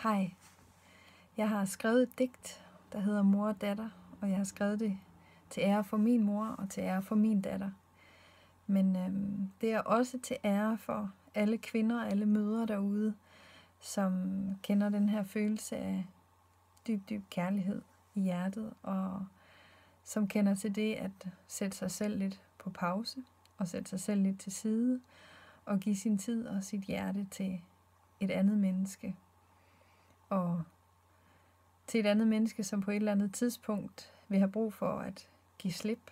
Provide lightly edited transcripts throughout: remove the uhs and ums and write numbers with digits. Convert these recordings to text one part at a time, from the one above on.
Hej, jeg har skrevet et digt, der hedder Mor og datter, og jeg har skrevet det til ære for min mor og til ære for min datter. Men det er også til ære for alle kvinder og alle mødre derude, som kender den her følelse af dyb kærlighed i hjertet, og som kender til det at sætte sig selv lidt på pause, og sætte sig selv lidt til side, og give sin tid og sit hjerte til et andet menneske. Og til et andet menneske, som på et eller andet tidspunkt vil have brug for at give slip,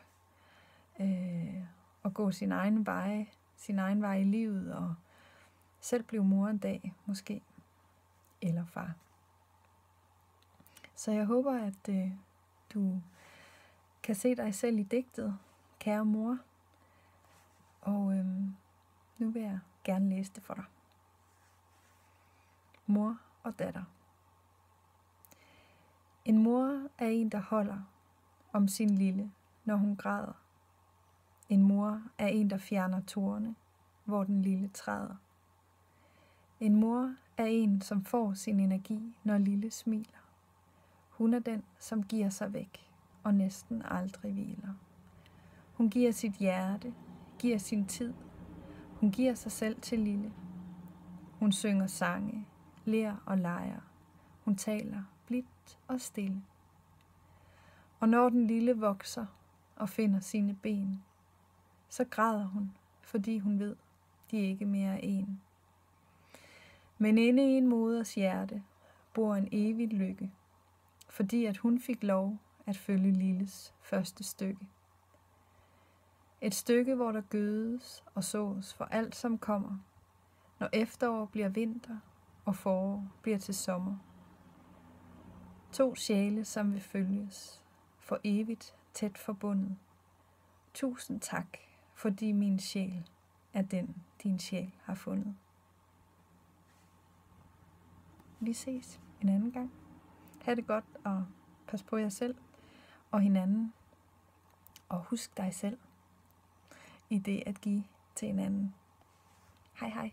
og gå sin egen vej i livet, og selv blive mor en dag, måske, eller far. Så jeg håber, at du kan se dig selv i digtet, kære mor, og nu vil jeg gerne læse det for dig. Mor og datter. En mor er en, der holder om sin lille, når hun græder. En mor er en, der fjerner tårerne, hvor den lille træder. En mor er en, som får sin energi, når lille smiler. Hun er den, som giver sig væk og næsten aldrig hviler. Hun giver sit hjerte, giver sin tid. Hun giver sig selv til lille. Hun synger sange, ler og leger. Hun taler blidt og stille. Og når den lille vokser og finder sine ben, så græder hun, fordi hun ved, de ikke mere er en. Men inde i en moders hjerte bor en evig lykke, fordi at hun fik lov at følge lilles første stykke. Et stykke, hvor der gødes og sås for alt, som kommer, når efterår bliver vinter og forår bliver til sommer. 2 sjæle, som vil følges, for evigt tæt forbundet. Tusind tak, fordi min sjæl er den, din sjæl har fundet. Vi ses en anden gang. Ha' det godt, og pas på jer selv og hinanden. Og husk dig selv i det at give til hinanden. Hej hej.